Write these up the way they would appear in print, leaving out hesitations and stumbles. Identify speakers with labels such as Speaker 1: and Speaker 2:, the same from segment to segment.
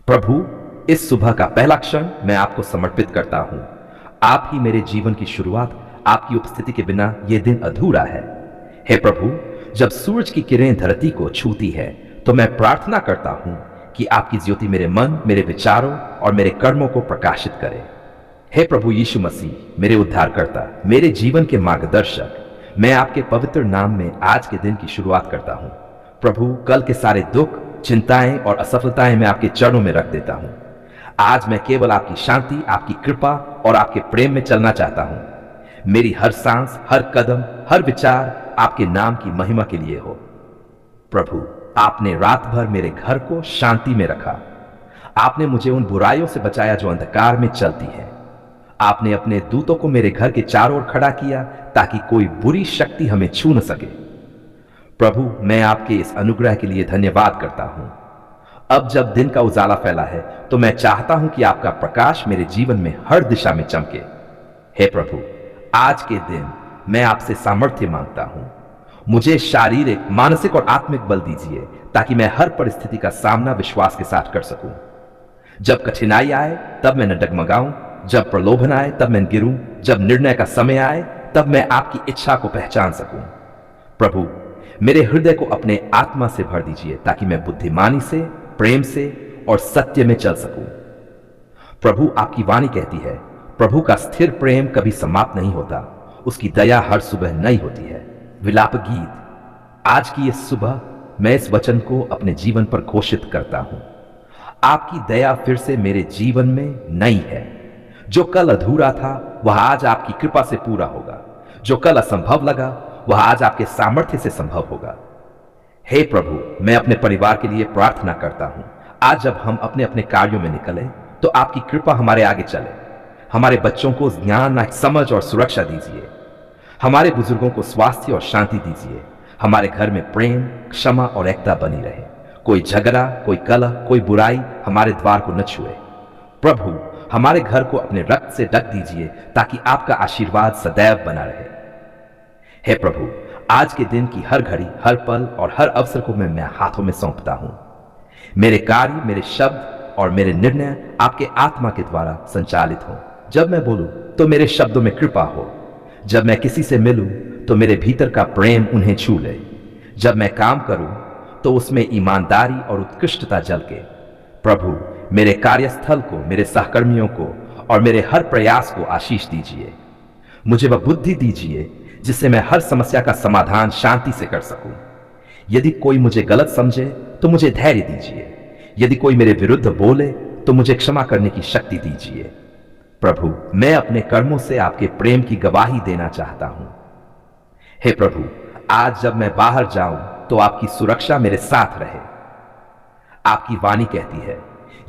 Speaker 1: प्रभु, इस सुबह का पहला क्षण मैं आपको समर्पित करता हूं। आप ही मेरे जीवन की शुरुआत, आपकी उपस्थिति के बिना यह दिन अधूरा है। हे प्रभु, जब सूरज की किरणें धरती को छूती है तो मैं प्रार्थना करता हूं कि आपकी ज्योति मेरे मन, मेरे विचारों और मेरे कर्मों को प्रकाशित करे। हे प्रभु यीशु मसीह, मेरे उद्धारकर्ता, मेरे जीवन के मार्गदर्शक, मैं आपके पवित्र नाम में आज के दिन की शुरुआत करता हूं। प्रभु, कल के सारे दुख, चिंताएं और असफलताएं मैं आपके चरणों में रख देता हूं। आज मैं केवल आपकी शांति, आपकी कृपा और आपके प्रेम में चलना चाहता हूं। मेरी हर सांस, हर कदम, हर विचार आपके नाम की महिमा के लिए हो। प्रभु, आपने रात भर मेरे घर को शांति में रखा। आपने मुझे उन बुराइयों से बचाया जो अंधकार में चलती है। आपने अपने दूतों को मेरे घर के चारों ओर खड़ा किया ताकि कोई बुरी शक्ति हमें छू न सके। प्रभु, मैं आपके इस अनुग्रह के लिए धन्यवाद करता हूं। अब जब दिन का उजाला फैला है तो मैं चाहता हूं कि आपका प्रकाश मेरे जीवन में हर दिशा में चमके। हे प्रभु, आज के दिन मैं आपसे सामर्थ्य मांगता हूं। मुझे शारीरिक, मानसिक और आत्मिक बल दीजिए ताकि मैं हर परिस्थिति का सामना विश्वास के साथ कर सकूं। जब कठिनाई आए तब मैं न डगमगाऊं, जब प्रलोभन आए तब मैं गिरूं, जब निर्णय का समय आए तब मैं आपकी इच्छा को पहचान सकूं। प्रभु, मेरे हृदय को अपने आत्मा से भर दीजिए ताकि मैं बुद्धिमानी से, प्रेम से और सत्य में चल सकूं। प्रभु, आपकी वाणी कहती है, प्रभु का स्थिर प्रेम कभी समाप्त नहीं होता, उसकी दया हर सुबह नई होती है। विलाप गीत। आज की इस सुबह मैं इस वचन को अपने जीवन पर घोषित करता हूं। आपकी दया फिर से मेरे जीवन में नई है। जो कल अधूरा था वह आज आपकी कृपा से पूरा होगा। जो कल असंभव लगा वह आज आपके सामर्थ्य से संभव होगा। हे प्रभु, मैं अपने परिवार के लिए प्रार्थना करता हूं। आज जब हम अपने अपने कार्यों में निकले तो आपकी कृपा हमारे आगे चले। हमारे बच्चों को ज्ञान, समझ और सुरक्षा दीजिए। हमारे बुजुर्गों को स्वास्थ्य और शांति दीजिए। हमारे घर में प्रेम, क्षमा और एकता बनी रहे। कोई झगड़ा, कोई कलह, कोई बुराई हमारे द्वार को न छुए। प्रभु, हमारे घर को अपने रक्त से ढक दीजिए ताकि आपका आशीर्वाद सदैव बना रहे। हे प्रभु, आज के दिन की हर घड़ी, हर पल और हर अवसर को मैं हाथों में सौंपता हूं। मेरे कार्य, मेरे शब्द और मेरे निर्णय आपके आत्मा के द्वारा संचालित हों। जब मैं बोलूं तो मेरे शब्दों में कृपा हो। जब मैं किसी से मिलूं तो मेरे भीतर का प्रेम उन्हें छू ले। जब मैं काम करूं तो उसमें ईमानदारी और उत्कृष्टता झलके। प्रभु, मेरे कार्यस्थल को, मेरे सहकर्मियों को और मेरे हर प्रयास को आशीष दीजिए। मुझे वह बुद्धि दीजिए जिससे मैं हर समस्या का समाधान शांति से कर सकूं। यदि कोई मुझे गलत समझे तो मुझे धैर्य दीजिए। यदि कोई मेरे विरुद्ध बोले तो मुझे क्षमा करने की शक्ति दीजिए। प्रभु, मैं अपने कर्मों से आपके प्रेम की गवाही देना चाहता हूं। हे प्रभु, आज जब मैं बाहर जाऊं तो आपकी सुरक्षा मेरे साथ रहे। आपकी वाणी कहती है,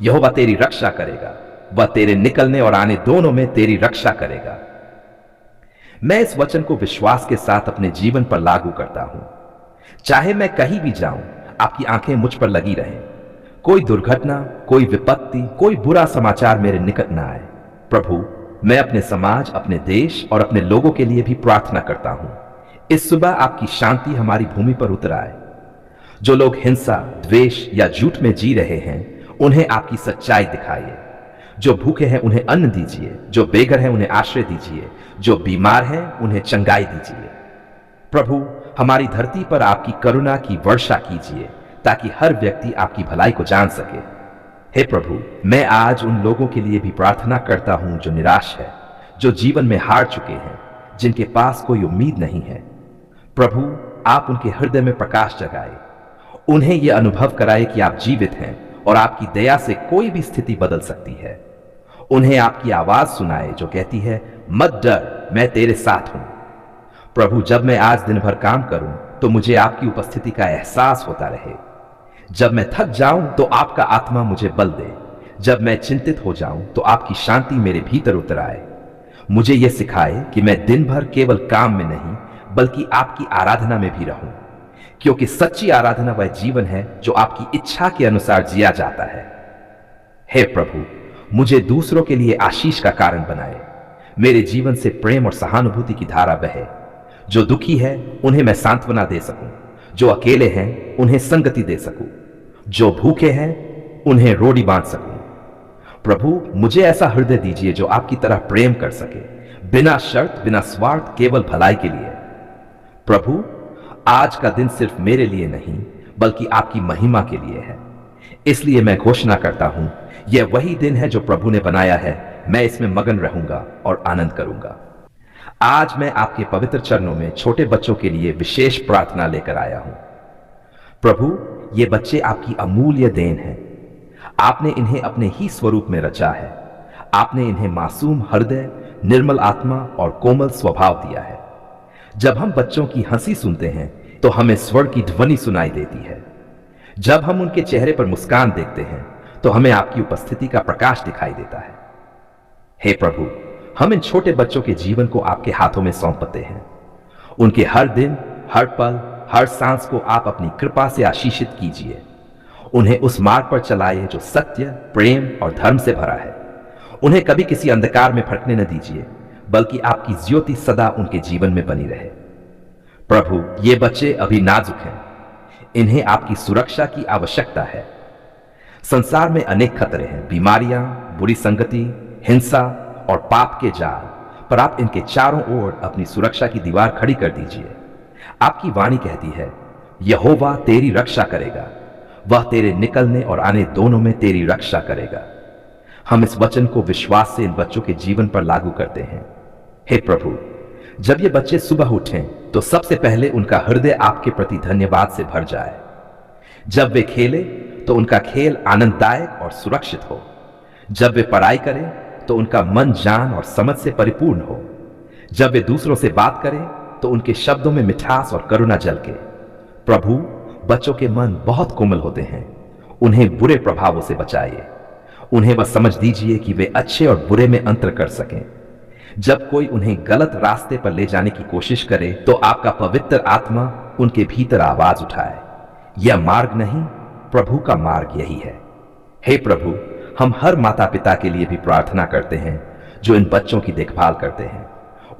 Speaker 1: यहोवा तेरी रक्षा करेगा, वह तेरे निकलने और आने दोनों में तेरी रक्षा करेगा। मैं इस वचन को विश्वास के साथ अपने जीवन पर लागू करता हूं। चाहे मैं कहीं भी जाऊं, आपकी आंखें मुझ पर लगी रहें। कोई दुर्घटना, कोई विपत्ति, कोई बुरा समाचार मेरे निकट न आए। प्रभु, मैं अपने समाज, अपने देश और अपने लोगों के लिए भी प्रार्थना करता हूं। इस सुबह आपकी शांति हमारी भूमि पर उतर आए। जो लोग हिंसा, द्वेष या झूठ में जी रहे हैं, उन्हें आपकी सच्चाई दिखाइए। जो भूखे हैं उन्हें अन्न दीजिए। जो बेघर हैं उन्हें आश्रय दीजिए। जो बीमार हैं उन्हें चंगाई दीजिए। प्रभु, हमारी धरती पर आपकी करुणा की वर्षा कीजिए ताकि हर व्यक्ति आपकी भलाई को जान सके। हे प्रभु, मैं आज उन लोगों के लिए भी प्रार्थना करता हूं जो निराश है, जो जीवन में हार चुके हैं, जिनके पास कोई उम्मीद नहीं है। प्रभु, आप उनके हृदय में प्रकाश जगाए। उन्हें यह अनुभव कराए कि आप जीवित हैं और आपकी दया से कोई भी स्थिति बदल सकती है। उन्हें आपकी आवाज सुनाए जो कहती है, मत डर, मैं तेरे साथ हूं। प्रभु, जब मैं आज दिन भर काम करूं तो मुझे आपकी उपस्थिति का एहसास होता रहे। जब मैं थक जाऊं तो आपका आत्मा मुझे बल दे। जब मैं चिंतित हो जाऊं तो आपकी शांति मेरे भीतर उतर आए। मुझे यह सिखाए कि मैं दिन भर केवल काम में नहीं बल्कि आपकी आराधना में भी रहूं, क्योंकि सच्ची आराधना वह जीवन है जो आपकी इच्छा के अनुसार जिया जाता है। हे प्रभु, मुझे दूसरों के लिए आशीष का कारण बनाए। मेरे जीवन से प्रेम और सहानुभूति की धारा बहे। जो दुखी है उन्हें मैं सांत्वना दे सकूं। जो अकेले हैं उन्हें संगति दे सकूं। जो भूखे हैं उन्हें रोटी बांट सकूं। प्रभु, मुझे ऐसा हृदय दीजिए जो आपकी तरह प्रेम कर सके, बिना शर्त, बिना स्वार्थ, केवल भलाई के लिए। प्रभु, आज का दिन सिर्फ मेरे लिए नहीं बल्कि आपकी महिमा के लिए है। इसलिए मैं घोषणा करता हूं, यह वही दिन है जो प्रभु ने बनाया है। मैं इसमें मगन रहूंगा और आनंद करूंगा। आज मैं आपके पवित्र चरणों में छोटे बच्चों के लिए विशेष प्रार्थना लेकर आया हूं। प्रभु, ये बच्चे आपकी अमूल्य देन हैं। आपने इन्हें अपने ही स्वरूप में रचा है। आपने इन्हें मासूम हृदय, निर्मल आत्मा और कोमल स्वभाव दिया है। जब हम बच्चों की हंसी सुनते हैं तो हमें स्वर की ध्वनि सुनाई देती है। जब हम उनके चेहरे पर मुस्कान देखते हैं तो हमें आपकी उपस्थिति का प्रकाश दिखाई देता है। हे प्रभु, हम इन छोटे बच्चों के जीवन को आपके हाथों में सौंपते हैं। उनके हर दिन, हर पल, हर सांस को आप अपनी कृपा से आशीषित कीजिए। उन्हें उस मार्ग पर चलाइए जो सत्य, प्रेम और धर्म से भरा है। उन्हें कभी किसी अंधकार में भटकने न दीजिए, बल्कि आपकी ज्योति सदा उनके जीवन में बनी रहे। प्रभु, ये बच्चे अभी नाजुक हैं। इन्हें आपकी सुरक्षा की आवश्यकता है। संसार में अनेक खतरे हैं, बीमारियां, बुरी संगति, हिंसा और पाप के जाल, पर आप इनके चारों ओर अपनी सुरक्षा की दीवार खड़ी कर दीजिए। आपकी वाणी कहती है, यहोवा तेरी रक्षा करेगा, वह तेरे निकलने और आने दोनों में तेरी रक्षा करेगा। हम इस वचन को विश्वास से इन बच्चों के जीवन पर लागू करते हैं। हे प्रभु, जब ये बच्चे सुबह उठें तो सबसे पहले उनका हृदय आपके प्रति धन्यवाद से भर जाए। जब वे खेले तो उनका खेल आनंददायक और सुरक्षित हो। जब वे पढ़ाई करें तो उनका मन, जान और समझ से परिपूर्ण हो। जब वे दूसरों से बात करें तो उनके शब्दों में मिठास और करुणा झलके। प्रभु, बच्चों के मन बहुत कोमल होते हैं। उन्हें बुरे प्रभावों से बचाइए। उन्हें बस समझ दीजिए कि वे अच्छे और बुरे में अंतर कर सकें। जब कोई उन्हें गलत रास्ते पर ले जाने की कोशिश करे तो आपका पवित्र आत्मा उनके भीतर आवाज उठाए, यह मार्ग नहीं, प्रभु का मार्ग यही है। हे प्रभु, हम हर माता पिता के लिए भी प्रार्थना करते हैं जो इन बच्चों की देखभाल करते हैं।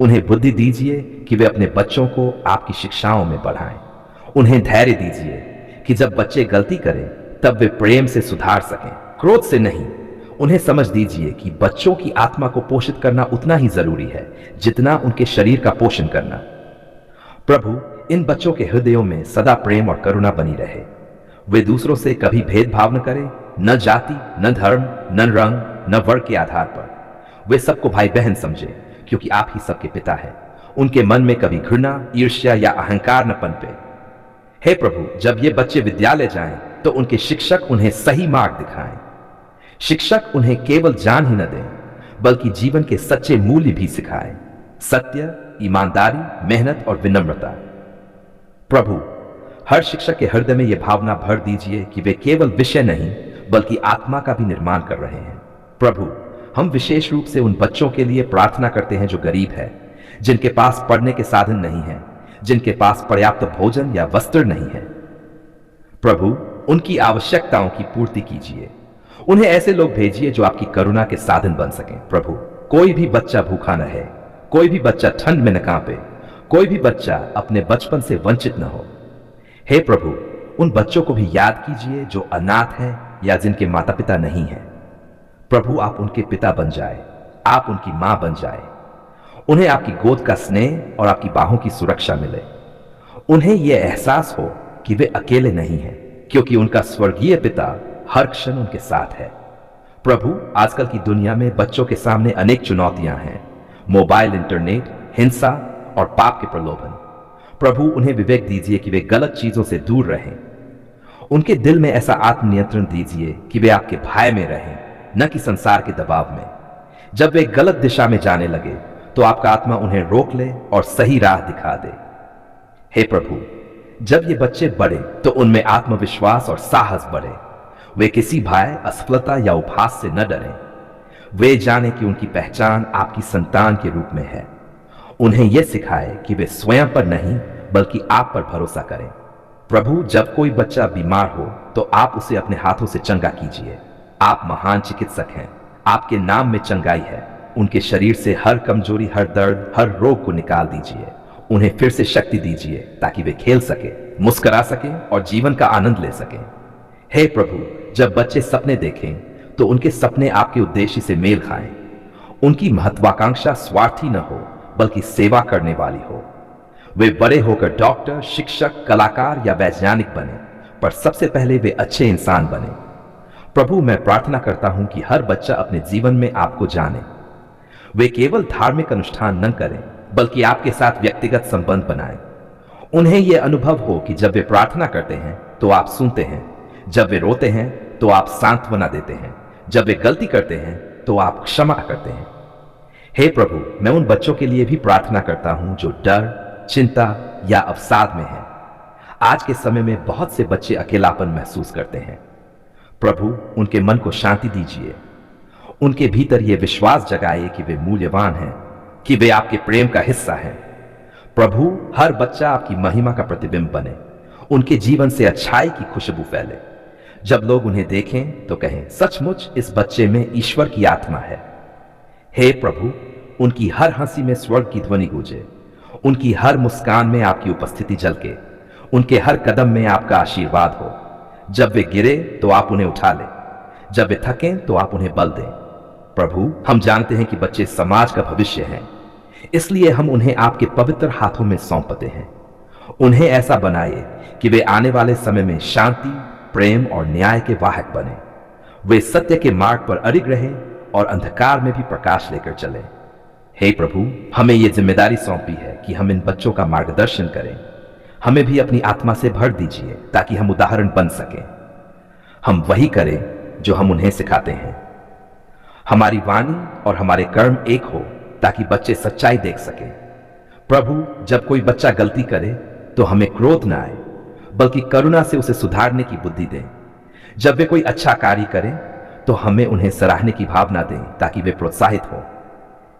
Speaker 1: उन्हें बुद्धि दीजिए कि वे अपने बच्चों को आपकी शिक्षाओं में बढ़ाएं। उन्हें धैर्य दीजिए कि जब बच्चे गलती करें तब वे प्रेम से सुधार सकें, क्रोध से नहीं। उन्हें समझ दीजिए कि बच्चों की आत्मा को पोषित करना उतना ही जरूरी है जितना उनके शरीर का पोषण करना। प्रभु, इन बच्चों के हृदयों में सदा प्रेम और करुणा बनी रहे। वे दूसरों से कभी भेदभाव न करें, न जाति, न धर्म, न रंग, न वर्ग के आधार पर। वे सबको भाई बहन समझे, क्योंकि आप ही सबके पिता हैं। उनके मन में कभी घृणा, ईर्ष्या या अहंकार न पनपे। हे प्रभु, जब ये बच्चे विद्यालय जाएं तो उनके शिक्षक उन्हें सही मार्ग दिखाएं। शिक्षक उन्हें केवल जान ही न दें बल्कि जीवन के सच्चे मूल्य भी सिखाएं, सत्य, ईमानदारी, मेहनत और विनम्रता। प्रभु, हर शिक्षक के हृदय में यह भावना भर दीजिए कि वे केवल विषय नहीं बल्कि आत्मा का भी निर्माण कर रहे हैं। प्रभु, हम विशेष रूप से उन बच्चों के लिए प्रार्थना करते हैं जो गरीब है, जिनके पास पढ़ने के साधन नहीं है, जिनके पास पर्याप्त भोजन या वस्त्र नहीं है। प्रभु, उनकी आवश्यकताओं की पूर्ति कीजिए। उन्हें ऐसे लोग भेजिए जो आपकी करुणा के साधन बन सकें। प्रभु, कोई भी बच्चा भूखा न रहे, कोई भी बच्चा ठंड में न कांपे, कोई भी बच्चा अपने बचपन से वंचित न हो। हे प्रभु, उन बच्चों को भी याद कीजिए जो अनाथ हैं या जिनके माता पिता नहीं हैं। प्रभु, आप उनके पिता बन जाए, आप उनकी मां बन जाए। उन्हें आपकी गोद का स्नेह और आपकी बाहों की सुरक्षा मिले। उन्हें यह एहसास हो कि वे अकेले नहीं हैं, क्योंकि उनका स्वर्गीय पिता हर क्षण उनके साथ है। प्रभु, आजकल की दुनिया में बच्चों के सामने अनेक चुनौतियां हैं, मोबाइल, इंटरनेट, हिंसा और पाप के प्रलोभन। प्रभु, उन्हें विवेक दीजिए कि वे गलत चीजों से दूर रहें। उनके दिल में ऐसा आत्मनियंत्रण दीजिए कि वे आपके भय में रहें, न कि संसार के दबाव में। जब वे गलत दिशा में जाने लगे तो आपका आत्मा उन्हें रोक ले और सही राह दिखा दे। हे प्रभु, जब ये बच्चे बढ़े तो उनमें आत्मविश्वास और साहस बढ़े। वे किसी भय, असफलता या उपहास से न डरें। वे जाने कि उनकी पहचान आपकी संतान के रूप में है। उन्हें यह सिखाए कि वे स्वयं पर नहीं बल्कि आप पर भरोसा करें। प्रभु, जब कोई बच्चा बीमार हो तो आप उसे अपने हाथों से चंगा कीजिए। आप महान चिकित्सक हैं, आपके नाम में चंगाई है। उनके शरीर से हर कमजोरी, हर दर्द, हर रोग को निकाल दीजिए। उन्हें फिर से शक्ति दीजिए ताकि वे खेल सके, मुस्कुरा सके और जीवन का आनंद ले सके। हे प्रभु, जब बच्चे सपने देखें तो उनके सपने आपके उद्देश्य से मेल खाएं। उनकी महत्वाकांक्षा स्वार्थी न हो बल्कि सेवा करने वाली हो। वे बड़े होकर डॉक्टर, शिक्षक, कलाकार या वैज्ञानिक बने, पर सबसे पहले वे अच्छे इंसान बने। प्रभु, मैं प्रार्थना करता हूं कि हर बच्चा अपने जीवन में आपको जाने। वे केवल धार्मिक अनुष्ठान न करें बल्कि आपके साथ व्यक्तिगत संबंध बनाएं। उन्हें यह अनुभव हो कि जब वे प्रार्थना करते हैं तो आप सुनते हैं, जब वे रोते हैं तो आप सांत्वना देते हैं, जब वे गलती करते हैं तो आप क्षमा करते हैं। हे प्रभु, मैं उन बच्चों के लिए भी प्रार्थना करता हूं जो डर, चिंता या अवसाद में हैं। आज के समय में बहुत से बच्चे अकेलापन महसूस करते हैं। प्रभु, उनके मन को शांति दीजिए। उनके भीतर यह विश्वास जगाइए कि वे मूल्यवान हैं, कि वे आपके प्रेम का हिस्सा हैं। प्रभु, हर बच्चा आपकी महिमा का प्रतिबिंब बने। उनके जीवन से अच्छाई की खुशबू फैले। जब लोग उन्हें देखें तो कहें, सचमुच इस बच्चे में ईश्वर की आत्मा है। हे प्रभु, उनकी हर हंसी में स्वर्ग की ध्वनि गूंजे। उनकी हर मुस्कान में आपकी उपस्थिति झलके। उनके हर कदम में आपका आशीर्वाद हो। जब वे गिरे तो आप उन्हें उठा लें, जब वे थकें तो आप उन्हें बल दें। प्रभु, हम जानते हैं कि बच्चे समाज का भविष्य हैं, इसलिए हम उन्हें आपके पवित्र हाथों में सौंपते हैं। उन्हें ऐसा बनाइए कि वे आने वाले समय में शांति, प्रेम और न्याय के वाहक बने। वे सत्य के मार्ग पर अडिग रहें और अंधकार में भी प्रकाश लेकर चलें। हे प्रभु, हमें यह जिम्मेदारी सौंपी है कि हम इन बच्चों का मार्गदर्शन करें। हमें भी अपनी आत्मा से भर दीजिए ताकि हम उदाहरण बन सकें। हम वही करें जो हम उन्हें सिखाते हैं। हमारी वाणी और हमारे कर्म एक हो ताकि बच्चे सच्चाई देख सकें। प्रभु, जब कोई बच्चा गलती करे तो हमें क्रोध न आए बल्कि करुणा से उसे सुधारने की बुद्धि दें। जब वे कोई अच्छा कार्य करें तो हमें उन्हें सराहने की भावना दें ताकि वे प्रोत्साहित हों।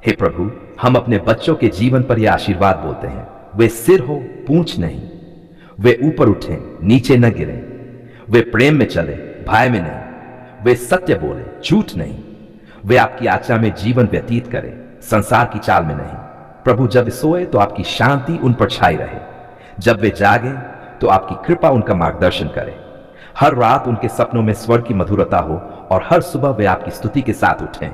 Speaker 1: हे प्रभु, हम अपने बच्चों के जीवन पर यह आशीर्वाद बोलते हैं, वे सिर हो, पूंछ नहीं। वे ऊपर उठें, नीचे न गिरें। वे प्रेम में चले, भय में नहीं। वे सत्य बोले, झूठ नहीं। वे आपकी आज्ञा में जीवन व्यतीत करें, संसार की चाल में नहीं। प्रभु, जब वे सोए तो आपकी शांति उन पर छाई रहे। जब वे जागे तो आपकी कृपा उनका मार्गदर्शन करे। हर रात उनके सपनों में स्वर्ग की मधुरता हो और हर सुबह वे आपकी स्तुति के साथ उठें।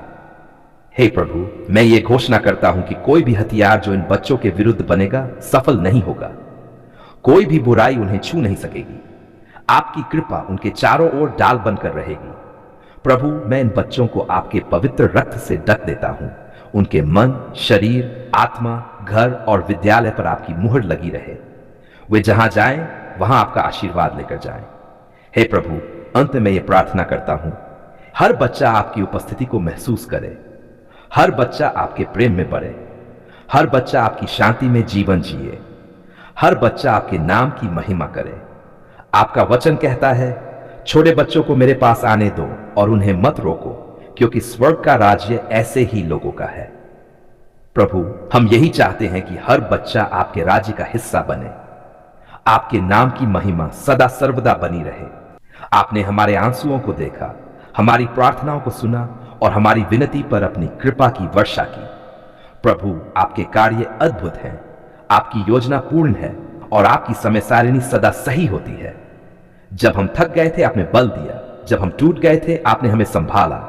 Speaker 1: हे प्रभु, मैं ये घोषणा करता हूं कि कोई भी हथियार जो इन बच्चों के विरुद्ध बनेगा सफल नहीं होगा। कोई भी बुराई उन्हें छू नहीं सकेगी। आपकी कृपा उनके चारों ओर डाल बनकर रहेगी। प्रभु, मैं इन बच्चों को आपके पवित्र रक्त से ढक देता हूं। उनके मन, शरीर, आत्मा, घर और विद्यालय पर आपकी मुहर लगी रहे। वे जहां जाएं वहां आपका आशीर्वाद लेकर जाएं। हे प्रभु, अंत में यह प्रार्थना करता हूं, हर बच्चा आपकी उपस्थिति को महसूस करे। हर बच्चा आपके प्रेम में बढ़े। हर बच्चा आपकी शांति में जीवन जिए। हर बच्चा आपके नाम की महिमा करे। आपका वचन कहता है, छोटे बच्चों को मेरे पास आने दो और उन्हें मत रोको, क्योंकि स्वर्ग का राज्य ऐसे ही लोगों का है। प्रभु, हम यही चाहते हैं कि हर बच्चा आपके राज्य का हिस्सा बने। आपके नाम की महिमा सदा सर्वदा बनी रहे। आपने हमारे आंसुओं को देखा, हमारी प्रार्थनाओं को सुना और हमारी विनती पर अपनी कृपा की वर्षा की। प्रभु, आपके कार्य अद्भुत हैं। आपकी योजना पूर्ण है और आपकी समय सारिणी सदा सही होती है। जब हम थक गए थे आपने बल दिया, जब हम टूट गए थे आपने हमें संभाला,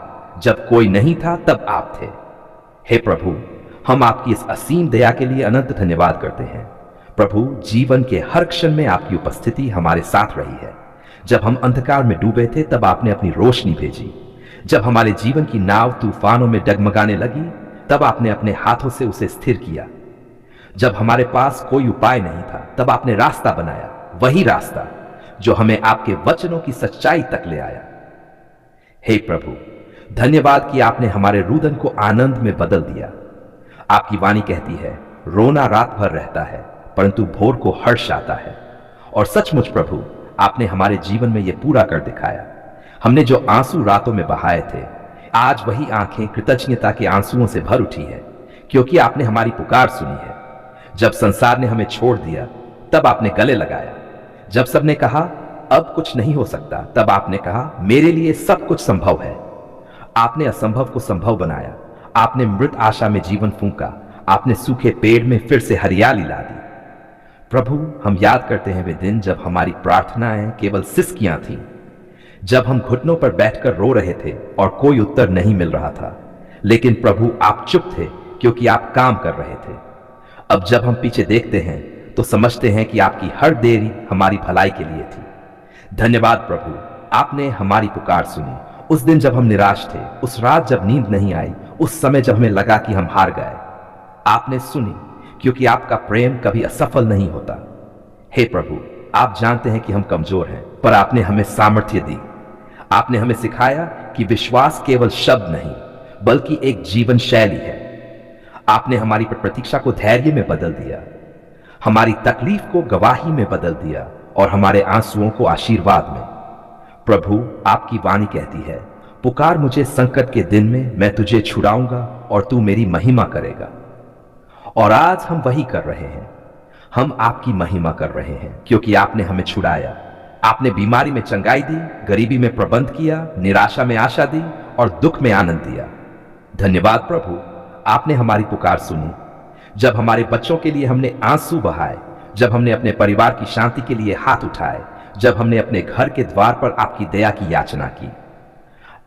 Speaker 1: जब कोई नहीं था तब आप थे। हे प्रभु, हम आपकी इस असीम दया के लिए अनंत धन्यवाद करते हैं। प्रभु, जीवन के हर क्षण में आपकी उपस्थिति हमारे साथ रही है। जब हम अंधकार में डूबे थे तब आपने अपनी रोशनी भेजी। जब हमारे जीवन की नाव तूफानों में डगमगाने लगी तब आपने अपने हाथों से उसे स्थिर किया। जब हमारे पास कोई उपाय नहीं था तब आपने रास्ता बनाया, वही रास्ता जो हमें आपके वचनों की सच्चाई तक ले आया। हे प्रभु, धन्यवाद कि आपने हमारे रुदन को आनंद में बदल दिया। आपकी वाणी कहती है, रोना रात भर रहता है परंतु भोर को हर्ष आता है। और सचमुच प्रभु, आपने हमारे जीवन में यह पूरा कर दिखाया। हमने जो आंसू रातों में बहाए थे, आज वही आंखें कृतज्ञता के आंसुओं से भर उठी है, क्योंकि आपने हमारी पुकार सुनी है। जब संसार ने हमें छोड़ दिया तब आपने गले लगाया। जब सबने कहा अब कुछ नहीं हो सकता, तब आपने कहा मेरे लिए सब कुछ संभव है। आपने असंभव को संभव बनाया। आपने मृत आशा में जीवन फूंका। आपने सूखे पेड़ में फिर से हरियाली ला दी। प्रभु, हम याद करते हैं वे दिन जब हमारी प्रार्थनाएं केवल सिसकियां थीं, जब हम घुटनों पर बैठकर रो रहे थे और कोई उत्तर नहीं मिल रहा था, लेकिन प्रभु आप चुप थे क्योंकि आप काम कर रहे थे। अब जब हम पीछे देखते हैं तो समझते हैं कि आपकी हर देरी हमारी भलाई के लिए थी। धन्यवाद प्रभु, आपने हमारी पुकार सुनी। उस दिन जब हम निराश थे, उस रात जब नींद नहीं आई, उस समय जब हमें लगा कि हम हार गए, आपने सुनी, क्योंकि आपका प्रेम कभी असफल नहीं होता। हे प्रभु, आप जानते हैं कि हम कमजोर हैं, पर आपने हमें सामर्थ्य दी। आपने हमें सिखाया कि विश्वास केवल शब्द नहीं बल्कि एक जीवन शैली है। आपने हमारी प्रतीक्षा को धैर्य में बदल दिया, हमारी तकलीफ को गवाही में बदल दिया और हमारे आंसुओं को आशीर्वाद में। प्रभु, आपकी वाणी कहती है, पुकार मुझे संकट के दिन में, मैं तुझे छुड़ाऊंगा और तू मेरी महिमा करेगा। और आज हम वही कर रहे हैं। हम आपकी महिमा कर रहे हैं क्योंकि आपने हमें छुड़ाया। आपने बीमारी में चंगाई दी, गरीबी में प्रबंध किया, निराशा में आशा दी और दुख में आनंद दिया। धन्यवाद प्रभु, आपने हमारी पुकार सुनी। जब हमारे बच्चों के लिए हमने आंसू बहाए, जब हमने अपने परिवार की शांति के लिए हाथ उठाए, जब हमने अपने घर के द्वार पर आपकी दया की याचना की,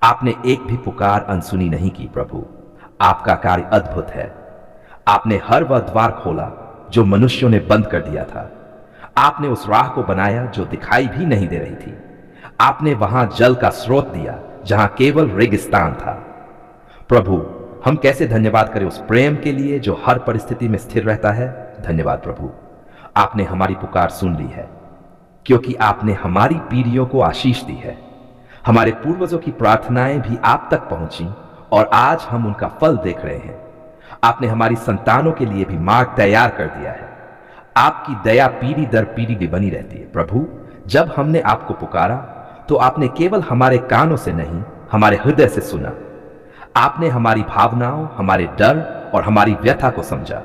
Speaker 1: आपने एक भी पुकार अनसुनी नहीं की। प्रभु, आपका कार्य अद्भुत है। आपने हर वह द्वार खोला जो मनुष्यों ने बंद कर दिया था। आपने उस राह को बनाया जो दिखाई भी नहीं दे रही थी। आपने वहां जल का स्रोत दिया जहां केवल रेगिस्तान था। प्रभु, हम कैसे धन्यवाद करें उस प्रेम के लिए जो हर परिस्थिति में स्थिर रहता है। धन्यवाद प्रभु, आपने हमारी पुकार सुन ली है, क्योंकि आपने हमारी पीढ़ियों को आशीष दी है। हमारे पूर्वजों की प्रार्थनाएं भी आप तक पहुंची और आज हम उनका फल देख रहे हैं। आपने हमारी संतानों के लिए भी मार्ग तैयार कर दिया है। आपकी दया पीढ़ी दर पीढ़ी भी बनी रहती है। प्रभु, जब हमने आपको पुकारा तो आपने केवल हमारे कानों से नहीं, हमारे हृदय से सुना। आपने हमारी भावनाओं, हमारे डर और हमारी व्यथा को समझा।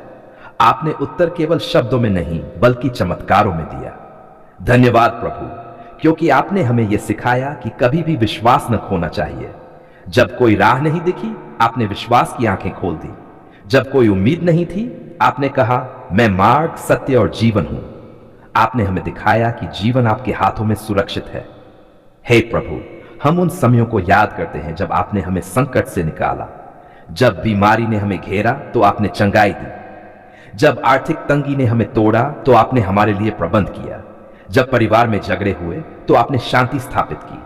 Speaker 1: आपने उत्तर केवल शब्दों में नहीं बल्कि चमत्कारों में दिया। धन्यवाद प्रभु, क्योंकि आपने हमें यह सिखाया कि कभी भी विश्वास न खोना चाहिए। जब कोई राह नहीं दिखी, आपने विश्वास की आंखें खोल दी। जब कोई उम्मीद नहीं थी, आपने कहा, मैं मार्ग, सत्य और जीवन हूं। आपने हमें दिखाया कि जीवन आपके हाथों में सुरक्षित है। हे प्रभु, हम उन समयों को याद करते हैं जब आपने हमें संकट से निकाला, जब बीमारी ने हमें घेरा तो आपने चंगाई दी, जब आर्थिक तंगी ने हमें तोड़ा तो आपने हमारे लिए प्रबंध किया, जब परिवार में झगड़े हुए तो आपने शांति स्थापित की,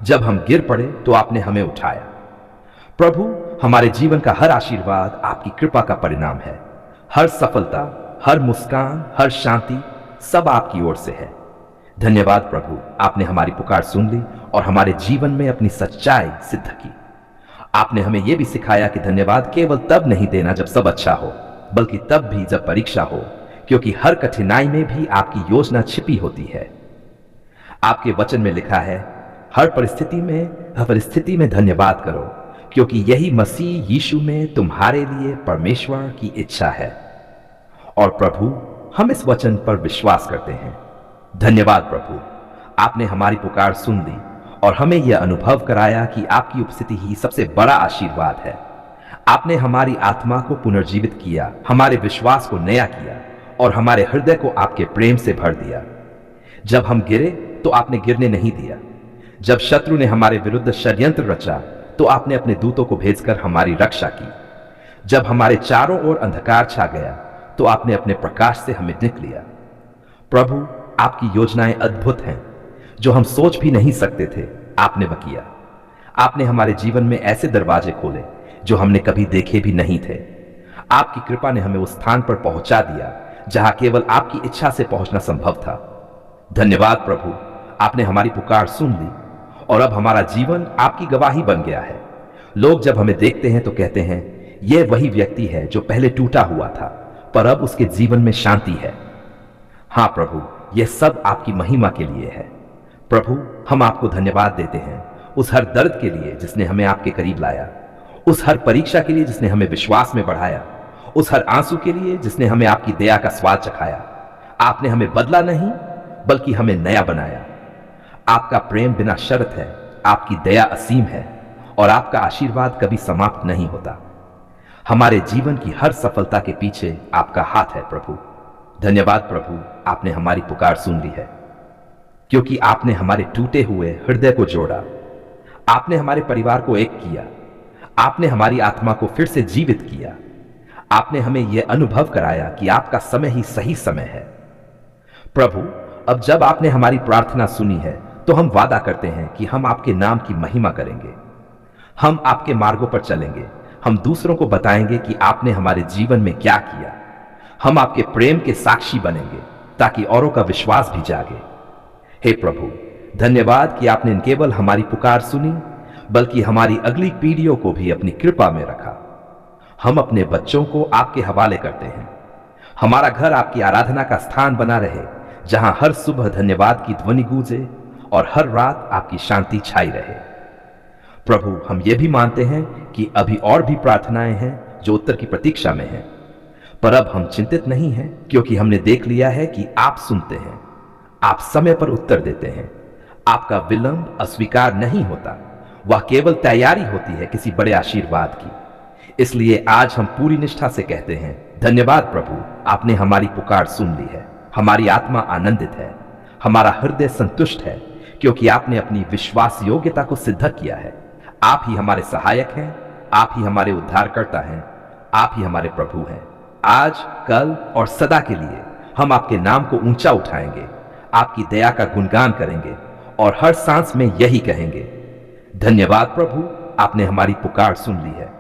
Speaker 1: जब हम गिर पड़े तो आपने हमें उठाया। प्रभु, हमारे जीवन का हर आशीर्वाद आपकी कृपा का परिणाम है। हर सफलता, हर मुस्कान, हर शांति, सब आपकी ओर से है। धन्यवाद प्रभु, आपने हमारी पुकार सुन ली और हमारे जीवन में अपनी सच्चाई सिद्ध की। आपने हमें यह भी सिखाया कि धन्यवाद केवल तब नहीं देना जब सब अच्छा हो, बल्कि तब भी जब परीक्षा हो, क्योंकि हर कठिनाई में भी आपकी योजना छिपी होती है। आपके वचन में लिखा है, हर परिस्थिति में धन्यवाद करो, क्योंकि यही मसीह यीशु में तुम्हारे लिए परमेश्वर की इच्छा है। और प्रभु, हम इस वचन पर विश्वास करते हैं। धन्यवाद प्रभु, आपने हमारी पुकार सुन ली और हमें यह अनुभव कराया कि आपकी उपस्थिति ही सबसे बड़ा आशीर्वाद है। आपने हमारी आत्मा को पुनर्जीवित किया, हमारे विश्वास को नया किया और हमारे हृदय को आपके प्रेम से भर दिया। जब हम गिरे तो आपने गिरने नहीं दिया। जब शत्रु ने हमारे विरुद्ध षड्यंत्र रचा तो आपने अपने दूतों को भेजकर हमारी रक्षा की। जब हमारे चारों ओर अंधकार छा गया तो आपने अपने प्रकाश से हमें ढक लिया। प्रभु, आपकी योजनाएं अद्भुत हैं, जो हम सोच भी नहीं सकते थे, आपने वह किया। आपने हमारे जीवन में ऐसे दरवाजे खोले जो हमने कभी देखे भी नहीं थे। आपकी कृपा ने हमें उस स्थान पर पहुंचा दिया जहां केवल आपकी इच्छा से पहुंचना संभव था। धन्यवाद प्रभु, आपने हमारी पुकार सुन ली और अब हमारा जीवन आपकी गवाही बन गया है। लोग जब हमें देखते हैं तो कहते हैं, यह वही व्यक्ति है जो पहले टूटा हुआ था पर अब उसके जीवन में शांति है। हां प्रभु, यह सब आपकी महिमा के लिए है। प्रभु, हम आपको धन्यवाद देते हैं उस हर दर्द के लिए जिसने हमें आपके करीब लाया, उस हर परीक्षा के लिए जिसने हमें विश्वास में बढ़ाया, उस हर आंसू के लिए जिसने हमें आपकी दया का स्वाद चखाया। आपने हमें बदला नहीं बल्कि हमें नया बनाया। आपका प्रेम बिना शर्त है, आपकी दया असीम है और आपका आशीर्वाद कभी समाप्त नहीं होता। हमारे जीवन की हर सफलता के पीछे आपका हाथ है प्रभु। धन्यवाद प्रभु, आपने हमारी पुकार सुन ली है, क्योंकि आपने हमारे टूटे हुए हृदय को जोड़ा आपने हमारे परिवार को एक किया। आपने हमारी आत्मा को फिर से जीवित किया। आपने हमें यह अनुभव कराया कि आपका समय ही सही समय है। प्रभु, अब जब आपने हमारी प्रार्थना सुनी है तो हम वादा करते हैं कि हम आपके नाम की महिमा करेंगे। हम आपके मार्गों पर चलेंगे। हम दूसरों को बताएंगे कि आपने हमारे जीवन में क्या किया। हम आपके प्रेम के साक्षी बनेंगे ताकि औरों का विश्वास भी जागे। हे प्रभु, धन्यवाद कि आपने न केवल हमारी पुकार सुनी बल्कि हमारी अगली पीढ़ियों को भी अपनी कृपा में रखा। हम अपने बच्चों को आपके हवाले करते हैं। हमारा घर आपकी आराधना का स्थान बना रहे, जहां हर सुबह धन्यवाद की ध्वनि गूंजे और हर रात आपकी शांति छाई रहे। प्रभु, हम ये भी मानते हैं कि अभी और भी प्रार्थनाएं हैं जो उत्तर की प्रतीक्षा में हैं, पर अब हम चिंतित नहीं हैं क्योंकि हमने देख लिया है कि आप सुनते हैं। आप समय पर उत्तर देते हैं। आपका विलंब अस्वीकार नहीं होता, वह केवल तैयारी होती है किसी बड़े आशीर्वाद की। इसलिए आज हम पूरी निष्ठा से कहते हैं, धन्यवाद प्रभु, आपने हमारी पुकार सुन ली है। हमारी आत्मा आनंदित है, हमारा हृदय संतुष्ट है, क्योंकि आपने अपनी विश्वास योग्यता को सिद्ध किया है। आप ही हमारे सहायक हैं, आप ही हमारे उद्धारकर्ता हैं, आप ही हमारे प्रभु हैं। आज, कल और सदा के लिए हम आपके नाम को ऊंचा उठाएंगे, आपकी दया का गुणगान करेंगे और हर सांस में यही कहेंगे, धन्यवाद प्रभु, आपने हमारी पुकार सुन ली है।